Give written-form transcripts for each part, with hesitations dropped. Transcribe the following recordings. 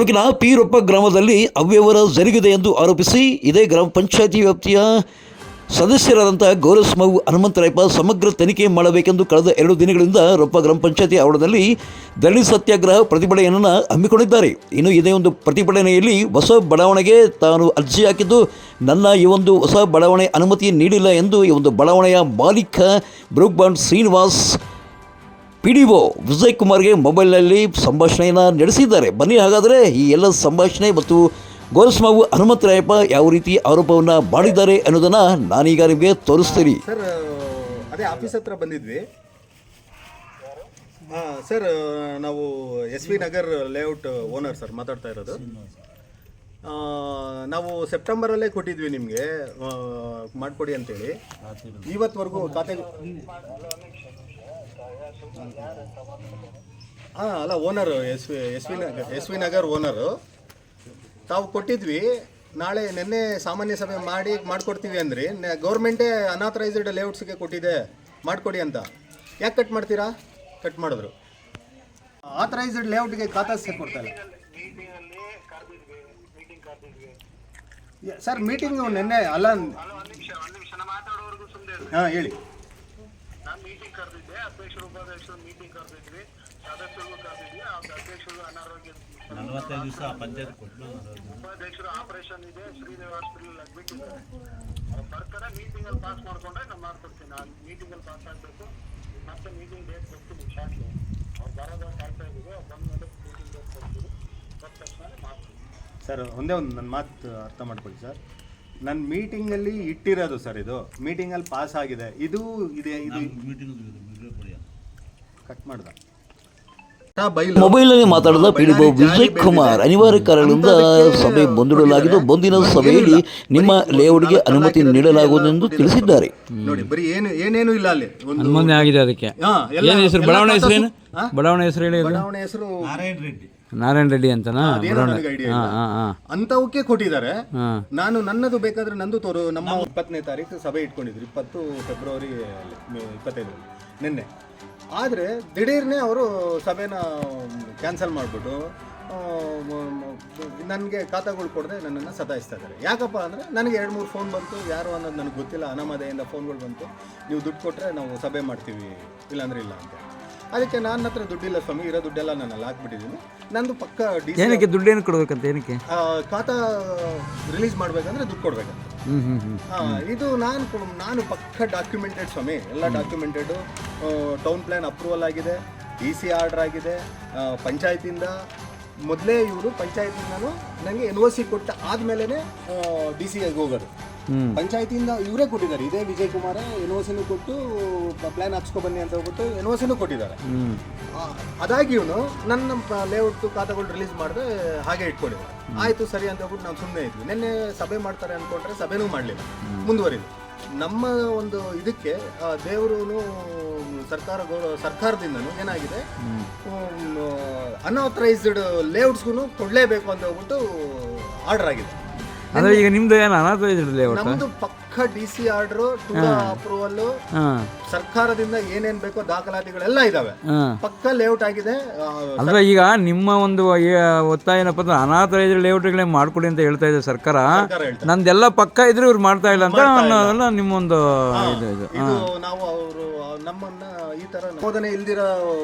ತಾಲೂಕಿನ ಪೀರೊಪ್ಪ ಗ್ರಾಮದಲ್ಲಿ ಅವ್ಯವಹಾರ ಜರುಗಿದೆ ಎಂದು ಆರೋಪಿಸಿ ಇದೇ ಗ್ರಾಮ ಪಂಚಾಯಿತಿ ವ್ಯಾಪ್ತಿಯ ಸದಸ್ಯರಾದಂಥ ಗೌರಸ್ಮವು ಹನುಮಂತರಾಯಪ್ಪ ಸಮಗ್ರ ತನಿಖೆ ಮಾಡಬೇಕೆಂದು ಕಳೆದ 2 ದಿನಗಳಿಂದ ರೊಪ್ಪ ಗ್ರಾಮ ಪಂಚಾಯಿತಿ ಆವರಣದಲ್ಲಿ ಧರಣಿ ಸತ್ಯಾಗ್ರಹ ಪ್ರತಿಭಟನೆಯನ್ನು ಹಮ್ಮಿಕೊಂಡಿದ್ದಾರೆ. ಇನ್ನು ಇದೇ ಒಂದು ಪ್ರತಿಭಟನೆಯಲ್ಲಿ ಹೊಸ ಬಡಾವಣೆಗೆ ತಾನು ಅರ್ಜಿ ಹಾಕಿದ್ದು ನನ್ನ ಈ ಒಂದು ಹೊಸ ಬಡಾವಣೆ ಅನುಮತಿ ನೀಡಿಲ್ಲ ಎಂದು ಈ ಒಂದು ಬಡಾವಣೆಯ ಮಾಲೀಕ ಬ್ರೂಕ್ಬಾಂಡ್ ಶ್ರೀನಿವಾಸ್ PDO ವಿಜಯ್ ಕುಮಾರ್ಗೆ ಮೊಬೈಲ್ನಲ್ಲಿ ಸಂಭಾಷಣೆಯನ್ನು ನಡೆಸಿದ್ದಾರೆ. ಬನ್ನಿ ಹಾಗಾದರೆ ಈ ಎಲ್ಲ ಸಂಭಾಷಣೆ ಮತ್ತು ಗೌರಸ್ಮವು ಹನುಮಂತರಾಯಪ್ಪ ಯಾವ ರೀತಿ ಆರೋಪವನ್ನು ಮಾಡಿದ್ದಾರೆ ಅನ್ನೋದನ್ನು ನಾನೀಗ ನಿಮಗೆ ತೋರಿಸ್ತೀನಿ. ಸರ್, ಅದೇ ಆಫೀಸ್ ಹತ್ರ ಬಂದಿದ್ವಿ. ಸರ್, ನಾವು SV Nagar layout owner sir ಮಾತಾಡ್ತಾ ಇರೋದು. ನಾವು ಸೆಪ್ಟೆಂಬರಲ್ಲೇ ಕೊಟ್ಟಿದ್ವಿ ನಿಮಗೆ ಮಾಡಿಕೊಡಿ ಅಂತೇಳಿ. ಇವತ್ತುವರೆಗೂ ಖಾತೆ ಅಲ್ಲ, owner S V Nagar owner ತಾವು ಕೊಟ್ಟಿದ್ವಿ. ನಾಳೆ ನಿನ್ನೆ ಸಾಮಾನ್ಯ ಸಭೆ ಮಾಡಿಕೊಡ್ತೀವಿ ಅಂದ್ರಿ. ಗೌರ್ಮೆಂಟೇ ಅನಾಥರೈಸ್ಡ್ ಲೇಔಟ್ಸ್ಗೆ ಕೊಟ್ಟಿದೆ ಮಾಡಿಕೊಡಿ ಅಂತ. ಯಾಕೆ ಕಟ್ ಮಾಡ್ತೀರಾ? ಕಟ್ ಮಾಡಿದ್ರು. ಆಥರೈಸ್ಡ್ ಲೇಔಟ್ಗೆ ಖಾತಾ ಕೊಡ್ತಾ ಇಲ್ಲ ಸರ್. ಮೀಟಿಂಗ್ ನಿನ್ನೆ ಅಲ್ಲ. ಹಾಂ, ಹೇಳಿ. ಮೀಟಿಂಗ್ ಕರೆದಿದ್ದೆ, ಅಧ್ಯಕ್ಷರು ಉಪಾಧ್ಯಕ್ಷರು ಮೀಟಿಂಗ್ ಕರೆದಿದ್ವಿ, ಸದಸ್ಯರಿಗೂ ಕರೆದಿದ್ವಿ. ಅಧ್ಯಕ್ಷರು ಅನಾರೋಗ್ಯ 45 ದಿವಸ ಪಂಚಾಯತ್ ಕೊಟ್ಟು ಉಪಾಧ್ಯಕ್ಷರು ಆಪರೇಷನ್ ಇದೆ, ಶ್ರೀದೇವ್ ಹಾಸ್ಪಿಟಲ್ ಅಡ್ಮಿಟ್ ಇದ್ದಾರೆ. ಅವ್ರು ಬರ್ತಾರೆ, ಮೀಟಿಂಗಲ್ಲಿ ಪಾಸ್ ಮಾಡ್ಕೊಂಡ್ರೆ ನಾನು ಮಾಡ್ಕೊಡ್ತೀನಿ. ನಾನು ಮೀಟಿಂಗಲ್ಲಿ ಪಾಸ್ ಆಗಬೇಕು. ಮತ್ತೆ ಮೀಟಿಂಗ್ ಡೇಟ್ ಕೊಡ್ತೀನಿ ಶಾರ್ಟ್ಲಿ. ಅವ್ರು ಬರೋದ ಕಾಯ್ತಾ ಇದ್ದೀವಿ. ಬಂದ ಮೇಲೆ ಮೀಟಿಂಗ್ ಡೇಟ್ ಕೊಡ್ತೀವಿ. ಬಂದ ತಕ್ಷಣ ಮಾಡ್ತೀನಿ ಸರ್. ಒಂದೇ ಒಂದು ನನ್ನ ಮಾತು ಅರ್ಥ ಮಾಡ್ಕೊಳ್ಳಿ ಸರ್. ನನ್ನ ಮೀಟಿಂಗಲ್ಲಿ ಇಟ್ಟಿರೋದು ಸರ್, ಇದು ಮೀಟಿಂಗಲ್ಲಿ ಪಾಸ್ ಆಗಿದೆ. ಇದು ಕಟ್ ಮಾಡ್ದ ಮೊಬೈಲ್ನಲ್ಲಿ ಮಾತಾಡಿದ PDO ವಿಜಯ್ ಕುಮಾರ್ ಅನಿವಾರ್ಯ ಕಾರಣಗಳಿಂದ ಸಭೆ ಮುಂದೂಡಲಾಗಿದ್ದು ಮುಂದಿನ ಸಭೆಯಲ್ಲಿ ನಿಮ್ಮ ಲೇಔಟ್ಗೆ ಅನುಮತಿ ನೀಡಲಾಗುವುದೆಂದು ತಿಳಿಸಿದ್ದಾರೆ. ನೋಡಿ, ಬರೀ ಏನೇನು ಇಲ್ಲ ಅಲ್ಲಿ. ಅನುಮತಿ ಆಗಿದೆ. ಅದಕ್ಕೆ ಹೆಸರು ಬಡಾವಣೆ ಹೆಸರೇನು? ಬಡಾವಣೆ ಹೆಸರು ಹೇಳಿ. ಬಡಾವಣೆ ಹೆಸರು ನಾರಾಯಣ ರೆಡ್ಡಿ ಅಂತನಾ? ಅಂತವಕ್ಕೆ ಕೊಟ್ಟಿದ್ದಾರೆ. ನಾನು ನನ್ನದು ಬೇಕಾದ್ರೆ ನಂದು ತೋರು. ನಮ್ಮ 20ನೇ ತಾರೀಕು ಸಭೆ ಇಟ್ಕೊಂಡಿದ್ರು, 20 ಫೆಬ್ರವರಿ 25 ನಿನ್ನೆ. ಆದರೆ ದಿಢೀರ್ನೇ ಅವರು ಸಭೆನ ಕ್ಯಾನ್ಸಲ್ ಮಾಡಿಬಿಟ್ಟು ನನಗೆ ಖಾತಾಗಳು ಕೊಡದೆ ನನ್ನನ್ನು ಸತಾಯಿಸ್ತಾ ಇದ್ದಾರೆ. ಯಾಕಪ್ಪ ಅಂದರೆ ನನಗೆ 2-3 ಫೋನ್ ಬಂತು. ಯಾರು ಅನ್ನೋದು ನನಗೆ ಗೊತ್ತಿಲ್ಲ. ಅನಾಮಧೆಯಿಂದ ಫೋನ್ಗಳು ಬಂತು. ನೀವು ದುಡ್ಡು ಕೊಟ್ಟರೆ ನಾವು ಸಭೆ ಮಾಡ್ತೀವಿ, ಇಲ್ಲಾಂದ್ರೆ ಇಲ್ಲ ಅಂತ. ಅದಕ್ಕೆ ನನ್ನ ಹತ್ರ ದುಡ್ಡಿಲ್ಲ ಸ್ವಾಮಿ, ಇರೋ ದುಡ್ಡೆಲ್ಲ ನಾನು ಅಲ್ಲಿ ಹಾಕ್ಬಿಟ್ಟಿದ್ದೀನಿ. ನಂದು ಪಕ್ಕ ಏನಕ್ಕೆ ದುಡ್ಡೇನು ಕೊಡ್ಬೇಕಂತ? ಏನಕ್ಕೆ? ಖಾತಾ ರಿಲೀಸ್ ಮಾಡಬೇಕಂದ್ರೆ ದುಡ್ಡು ಕೊಡ್ಬೇಕಂತ. ಇದು ನಾನು ಪಕ್ಕ ಡಾಕ್ಯುಮೆಂಟೆಡ್ ಸ್ವಾಮಿ, ಎಲ್ಲ ಡಾಕ್ಯುಮೆಂಟೆಡು. ಟೌನ್ ಪ್ಲ್ಯಾನ್ ಅಪ್ರೂವಲ್ ಆಗಿದೆ, DC ಆರ್ಡರ್ ಆಗಿದೆ. ಪಂಚಾಯತಿಂದ ಮೊದಲೇ ಇವರು ಪಂಚಾಯತಿಂದನೂ ನನಗೆ NOC ಕೊಟ್ಟ ಆದಮೇಲೆ DCಗೆ ಹೋಗೋದು. ಪಂಚಾಯತಿಯಿಂದ ಇವರೇ ಕೊಟ್ಟಿದ್ದಾರೆ. ಇದೇ ವಿಜಯ್ ಕುಮಾರ NOCನೂ ಕೊಟ್ಟು ಪ್ಲ್ಯಾನ್ ಹಾಕ್ಸ್ಕೊಬನ್ನಿ ಅಂತ ಹೋಗ್ಬಿಟ್ಟು NOCನೂ ಕೊಟ್ಟಿದ್ದಾರೆ. ಅದಾಗಿ ಇವನು ನನ್ನ ಲೇಔಟ್ ಖಾತಾಗಳು ರಿಲೀಸ್ ಮಾಡಿದ್ರೆ ಹಾಗೆ ಇಟ್ಕೊಂಡಿದ್ದಾರೆ. ಆಯಿತು ಸರಿ ಅಂತ ಹೋಗ್ಬಿಟ್ಟು ನಾವು ಸುಮ್ಮನೆ ಇದ್ವಿ. ನಿನ್ನೆ ಸಭೆ ಮಾಡ್ತಾರೆ ಅಂದ್ಕೊಂಡ್ರೆ ಸಭೆನೂ ಮಾಡಲಿಲ್ಲ, ಮುಂದುವರಿದು. ನಮ್ಮ ಒಂದು ಇದಕ್ಕೆ ದೇವರು ಸರ್ಕಾರದಿಂದನೂ ಏನಾಗಿದೆ, ಅನ್ಆಥರೈಸ್ಡ್ ಲೇಔಟ್ಸ್ಗೂ ಕೊಡಲೇಬೇಕು ಅಂತ ಹೋಗ್ಬಿಟ್ಟು ಆರ್ಡರ್ ಆಗಿದೆ. ಅಂದ್ರೆ ಈಗ ನಿಮ್ದು ಏನು ಅನಾಥರೈಸ್ಡ್ ಲೇಔಟ್? ನಮ್ದು ಪಕ್ಕ DC ಆರ್ಡರ್, ಅಪ್ರೂವಲ್, ಸರ್ಕಾರದಿಂದ ಏನೇನ್ ಬೇಕೋ ದಾಖಲಾತಿಗಳೆಲ್ಲ ಇದಾವೆ. ಪಕ್ಕ ಲೇಔಟ್ ಆಗಿದೆ. ಅಂದ್ರೆ ಈಗ ನಿಮ್ಮ ಒಂದು ಒತ್ತಾಯ ಏನಪ್ಪ ಅಂದ್ರೆ ಅನಾಥರೈಸ್ಡ್ ಲೇಔಟ್ಗಳೇ ಮಾಡ್ಕೊಡಿ ಅಂತ ಹೇಳ್ತಾ ಇದೆ ಸರ್ಕಾರ. ನಂದೆಲ್ಲ ಪಕ್ಕ ಇದ್ರೆ ಇವ್ರು ಮಾಡ್ತಾ ಇಲ್ಲ ಅಂತ ಅನ್ನೋದನ್ನ ನಿಮ್ಮೊಂದು ಇದು. ನಾವು ಅವರು ನಮ್ಮನ್ನ ಈ ತರ ಅನುಮೋದನೆ ಇಲ್ದಿರೋ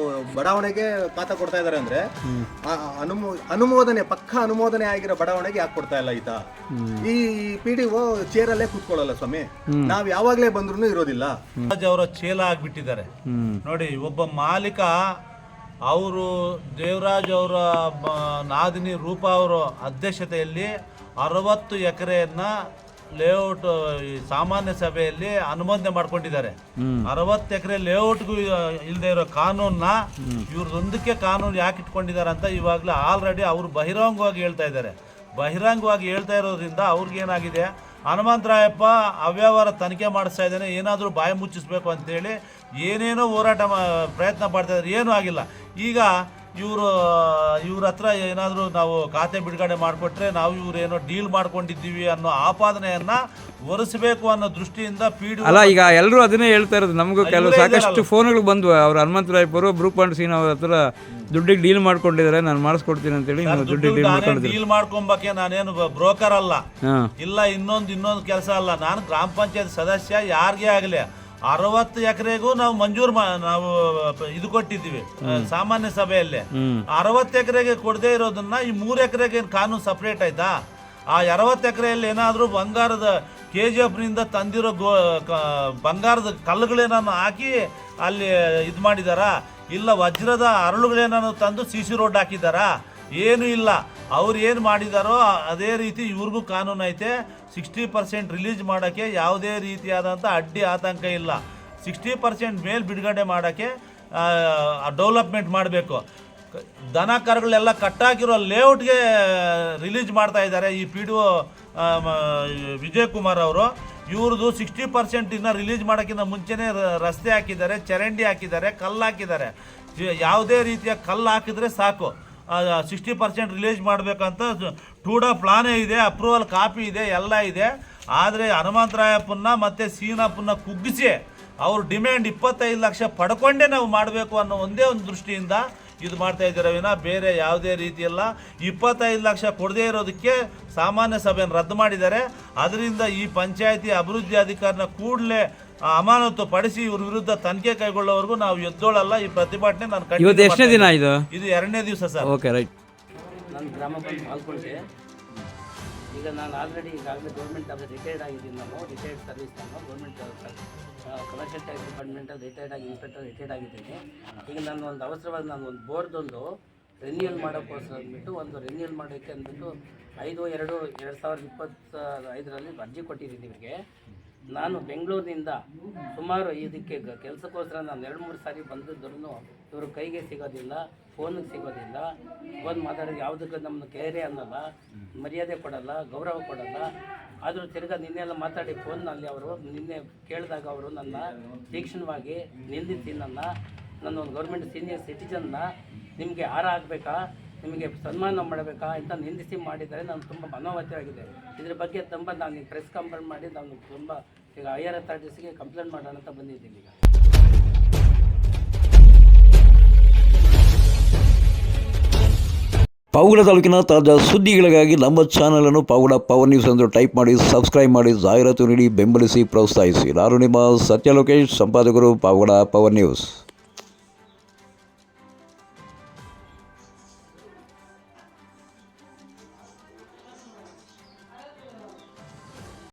ಬಡಾವಣೆಗೆ ಖಾತಾ ಕೊಡ್ತಾ ಇದಾರೆ ಅಂದ್ರೆ, ಅನುಮೋದನೆ ಪಕ್ಕ ಅನುಮೋದನೆ ಆಗಿರೋ ಬಡಾವಣೆಗೆ ಯಾಕೆ ಕೊಡ್ತಾ ಇಲ್ಲ ಈತ? ಈ PDO ಚೇರಲ್ಲೇ ಕೂತ್ಕೊಳ್ಳಲ್ಲ ಸ್ವಾಮಿ. ನಾವ್ ಯಾವಾಗ್ಲೇ ಬಂದ್ರು ಇರೋದಿಲ್ಲ. ಅವರ ಚೇಲ ಆಗ್ಬಿಟ್ಟಿದ್ದಾರೆ ನೋಡಿ. ಒಬ್ಬ ಮಾಲೀಕ ಅವರು ದೇವರಾಜ್ ಅವರ ನಾದಿನಿ ರೂಪಾ ಅವರ ಅಧ್ಯಕ್ಷತೆಯಲ್ಲಿ 60 ಎಕರೆಯನ್ನ ಲೇಔಟ್ ಸಾಮಾನ್ಯ ಸಭೆಯಲ್ಲಿ ಅನುಮೋದನೆ ಮಾಡ್ಕೊಂಡಿದ್ದಾರೆ. 60 ಎಕರೆ ಲೇಔಟ್ಗೂ ಇಲ್ಲದೆ ಇರೋ ಕಾನೂನ್ನ ಇವ್ರದೊಂದಕ್ಕೆ ಕಾನೂನು ಯಾಕೆ ಇಟ್ಕೊಂಡಿದ್ದಾರೆ ಅಂತ ಇವಾಗಲೇ ಆಲ್ರೆಡಿ ಅವರು ಬಹಿರಂಗವಾಗಿ ಹೇಳ್ತಾ ಇದ್ದಾರೆ. ಬಹಿರಂಗವಾಗಿ ಹೇಳ್ತಾ ಇರೋದ್ರಿಂದ ಅವ್ರಿಗೇನಾಗಿದೆ, ಹನುಮಂತರಾಯಪ್ಪ ಅವ್ಯವಹಾರ ತನಿಖೆ ಮಾಡಿಸ್ತಾ ಇದ್ದಾನೆ, ಏನಾದರೂ ಬಾಯಿ ಮುಚ್ಚಿಸ್ಬೇಕು ಅಂತೇಳಿ ಏನೇನೋ ಹೋರಾಟ ಪ್ರಯತ್ನ ಮಾಡ್ತಾಯಿದ್ದಾರೆ. ಏನೂ ಆಗಿಲ್ಲ. ಈಗ ಇವ್ರ ಹತ್ರ ಏನಾದರೂ ನಾವು ಖಾತೆ ಬಿಡುಗಡೆ ಮಾಡಿಕೊಟ್ರೆ ನಾವು ಇವರೇನೋ ಡೀಲ್ ಮಾಡ್ಕೊಂಡಿದ್ದೀವಿ ಅನ್ನೋ ಆಪಾದನೆಯನ್ನು ಒರೆಸಬೇಕು ಅನ್ನೋ ದೃಷ್ಟಿಯಿಂದ ಅಲ್ಲ, ಈಗ ಎಲ್ಲರೂ ಅದನ್ನೇ ಹೇಳ್ತಾ ಇರೋದು. ನಮಗೂ ಕೆಲವು ಸಾಕಷ್ಟು ಫೋನ್ಗಳು ಬಂದ್ವು. ಅವ್ರು ಹನುಮಂತರಾಯಪ್ಪರು ಬ್ರೂಕ್ಬಾಂಡ್ ಸೀನ್ ಅವ್ರ ಹತ್ರ ದುಡ್ಡಿಗೆ ಡೀಲ್ ಮಾಡ್ಕೊಂಡಿದ್ದಾರೆ, ನಾನು ಮಾಡಿಸ್ಕೊಡ್ತೀನಿ ಅಂತೇಳಿ ನೀವು ದುಡ್ಡಿಗೆ ಡೀಲ್ ಮಾಡ್ಕೊಂಡಿದ್ದೀರಿ. ಡೀಲ್ ಮಾಡ್ಕೊಂಬಕ್ಕೆ ನಾನೇನು ಬ್ರೋಕರ್ ಅಲ್ಲ, ಹಾಂ ಇಲ್ಲ ಇನ್ನೊಂದು ಕೆಲಸ ಅಲ್ಲ. ನಾನು ಗ್ರಾಮ ಪಂಚಾಯತ್ ಸದಸ್ಯ, ಯಾರಿಗೇ ಆಗಲಿ 60 ಎಕರೆಗೂ ನಾವು ನಾವು ಇದು ಕೊಟ್ಟಿದ್ದೀವಿ ಸಾಮಾನ್ಯ ಸಭೆಯಲ್ಲಿ. 60 ಎಕರೆಗೆ ಕೊಡದೇ ಇರೋದನ್ನ ಈ 3 ಎಕರೆಗೆ ಕಾನೂನು ಸಪ್ರೇಟ್ ಆಯ್ತಾ? ಆ 60 ಎಕರೆಯಲ್ಲಿ ಏನಾದರೂ ಬಂಗಾರದ KGFನಿಂದ ತಂದಿರೋ ಬಂಗಾರದ ಕಲ್ಲುಗಳೇನಾನು ಹಾಕಿ ಅಲ್ಲಿ ಇದು ಮಾಡಿದಾರಾ? ಇಲ್ಲ ವಜ್ರದ ಅರಳುಗಳೇನಾನು ತಂದು CC ರೋಡ್ ಹಾಕಿದಾರಾ? ಏನೂ ಇಲ್ಲ. ಅವ್ರು ಏನು ಮಾಡಿದಾರೋ ಅದೇ ರೀತಿ ಇವ್ರಿಗೂ ಕಾನೂನು ಐತೆ. 60% ರಿಲೀಸ್ ಮಾಡೋಕ್ಕೆ ಯಾವುದೇ ರೀತಿಯಾದಂಥ ಅಡ್ಡಿ ಆತಂಕ ಇಲ್ಲ. 60% ಮೇಲೆ ಬಿಡುಗಡೆ ಮಾಡೋಕ್ಕೆ ಡೆವಲಪ್ಮೆಂಟ್ ಮಾಡಬೇಕು. ದನ ಕರುಗಳೆಲ್ಲ ಕಟ್ಟಾಕಿರೋ ಲೇಔಟ್ಗೆ ರಿಲೀಸ್ ಮಾಡ್ತಾ ಇದ್ದಾರೆ ಈ PDO ವಿಜಯ್ ಕುಮಾರ್ ಅವರು. ಇವ್ರದ್ದು 60% ಇನ್ನು ರಿಲೀಸ್ ಮಾಡೋಕ್ಕಿಂತ ಮುಂಚೆನೇ ರಸ್ತೆ ಹಾಕಿದ್ದಾರೆ, ಚರಂಡಿ ಹಾಕಿದ್ದಾರೆ, ಕಲ್ಲು ಹಾಕಿದ್ದಾರೆ. ಯಾವುದೇ ರೀತಿಯ ಕಲ್ಲು ಹಾಕಿದರೆ ಸಾಕು 60% ರಿಲೀಸ್ ಮಾಡಬೇಕಂತ ಟೂಡಾ ಪ್ಲಾನೇ ಇದೆ, ಅಪ್ರೂವಲ್ ಕಾಪಿ ಇದೆ, ಎಲ್ಲ ಇದೆ. ಆದರೆ ಹನುಮಂತರಾಯಪ್ಪನ್ನ ಮತ್ತು ಸೀನಪ್ಪನ್ನ ಕುಗ್ಗಿಸಿ ಅವ್ರ ಡಿಮ್ಯಾಂಡ್ 25 ಲಕ್ಷ ಪಡ್ಕೊಂಡೇ ನಾವು ಮಾಡಬೇಕು ಅನ್ನೋ ಒಂದೇ ಒಂದು ದೃಷ್ಟಿಯಿಂದ ಇದು ಮಾಡ್ತಾ ಇದ್ದಾರೆ ವಿನ ಬೇರೆ ಯಾವುದೇ ರೀತಿಯಲ್ಲ. 25 ಲಕ್ಷ ಕೊಡದೇ ಇರೋದಕ್ಕೆ ಸಾಮಾನ್ಯ ಸಭೆಯನ್ನು ರದ್ದು ಮಾಡಿದ್ದಾರೆ. ಅದರಿಂದ ಈ ಪಂಚಾಯತಿ ಅಭಿವೃದ್ಧಿ ಅಧಿಕಾರಿನ ಕೂಡಲೇ ಅಮಾನತು ಪಡಿಸಿ ಇವ್ರ ವಿರುದ್ಧ ತನಿಖೆ ಕೈಗೊಳ್ಳೋವರೆಗೂ ನಾವು ಎದ್ದೋಳಲ್ಲ. ಈ ಪ್ರತಿಭಟನೆ ನಾನು ಇವತ್ತು ಎಷ್ಟನೇ ದಿನ ಇದು? ಇದು 2ನೇ ದಿವಸ ಸರ್. Okay right. ನಾನು ಗ್ರಾಮ ಪಂಚಾಯತ್ ಪಾಲ್ಗೊಂಡೆ. ಈಗ ನಾನು ಈಗಾಗಲೇ ಗೌರ್ಮೆಂಟ್ ರಿಟೈರ್ಡ್ ಆಗಿದ್ದೀನಿ. ನಾನು ರಿಟೈರ್ಡ್ ಸರ್ವಿಸ್, ನಾನು ಗೌರ್ಮೆಂಟ್ ಕಮರ್ಷಿಯಲ್ ಟ್ಯಾಕ್ಸ್ ಡಿಪಾರ್ಟ್ಮೆಂಟಲ್ಲಿ ರಿಟೈರ್ಡ್ ಆಗಿ ಇನ್ಸ್ಪೆಕ್ಟರ್ ರಿಟೈರ್ಡ್ ಆಗಿದ್ದೀನಿ. ಈಗ ನಾನು ಒಂದು ಅವಸರವಾಗಿ ನಾನು ಒಂದು ಬೋರ್ದೊಂದು ರಿನ್ಯೂವಲ್ ಮಾಡೋಕ್ಕೋಸ್ಕರ ಅಂದ್ಬಿಟ್ಟು ಒಂದು ರಿನ್ಯೂವಲ್ ಮಾಡೋಕ್ಕೆ ಅಂದ್ಬಿಟ್ಟು 5/2/2025 ಅರ್ಜಿ ಕೊಟ್ಟಿದ್ದೀನಿ ಇವರಿಗೆ. ನಾನು ಬೆಂಗಳೂರಿನಿಂದ ಸುಮಾರು ಇದಕ್ಕೆ ಕೆಲಸಕ್ಕೋಸ್ಕರ ನಾನು 2-3 ಸಾರಿ ಬಂದಿದ್ದರೂ ಇವರು ಕೈಗೆ ಸಿಗೋದಿಲ್ಲ, ಫೋನಿಗೆ ಸಿಗೋದಿಲ್ಲ. ಫೋನ್ ಮಾತಾಡೋದು ಯಾವುದಕ್ಕೆ ನಮ್ಮನ್ನು ಕೇರೆ ಅನ್ನಲ್ಲ, ಮರ್ಯಾದೆ ಕೊಡಲ್ಲ, ಗೌರವ ಕೊಡಲ್ಲ. ಆದರೂ ತಿರ್ಗಾ ನಿನ್ನೆಲ್ಲ ಮಾತಾಡಿ ಫೋನ್ನಲ್ಲಿ ಅವರು ನಿನ್ನೆ ಕೇಳಿದಾಗ ಅವರು ನನ್ನ ತೀಕ್ಷ್ಣವಾಗಿ ನಿಂದಿಸಿ ನನ್ನ ಒಂದು ಗೌರ್ಮೆಂಟ್ ಸೀನಿಯರ್ ಸಿಟಿಜನ್ನ ನಿಮಗೆ ಹಾರ ಆಗಬೇಕಾ, ನಿಮಗೆ ಸನ್ಮಾನ ಮಾಡಬೇಕಾ ಅಂತ ನಿಂದಿಸಿ ಮಾಡಿದ್ದಾರೆ. ನಾನು ತುಂಬ ಮನೋವ್ಯಥೆಯಾಗಿದೆ. ಇದ್ರ ಬಗ್ಗೆ ತುಂಬ ನಾನು ಪ್ರೆಸ್ ಕಂಪ್ಲೇಂಟ್ ಮಾಡಿ ನಾನು ತುಂಬ ಈಗ ಹೈಯರ್ ಅಥಾರಿಟೀಸ್ಗೆ ಕಂಪ್ಲೇಂಟ್ ಮಾಡೋಣ ಅಂತ ಬಂದಿದ್ದೀನಿ. ಈಗ ಪಾವಗಡ ತಾಲೂಕಿನ ತಾಜಾ ಸುದ್ದಿಗಳಿಗಾಗಿ ನಮ್ಮ ಚಾನಲನ್ನು ಪಾವಗಡ ಪವರ್ ನ್ಯೂಸ್ ಎಂದು ಟೈಪ್ ಮಾಡಿ, ಸಬ್ಸ್ಕ್ರೈಬ್ ಮಾಡಿ, ಜಾಹೀರಾತು ನೀಡಿ ಬೆಂಬಲಿಸಿ, ಪ್ರೋತ್ಸಾಹಿಸಿ. ನಾನು ನಿಮ್ಮ ಸತ್ಯ ಲೋಕೇಶ್, ಸಂಪಾದಕರು, ಪಾವಗಡ ಪವರ್ ನ್ಯೂಸ್.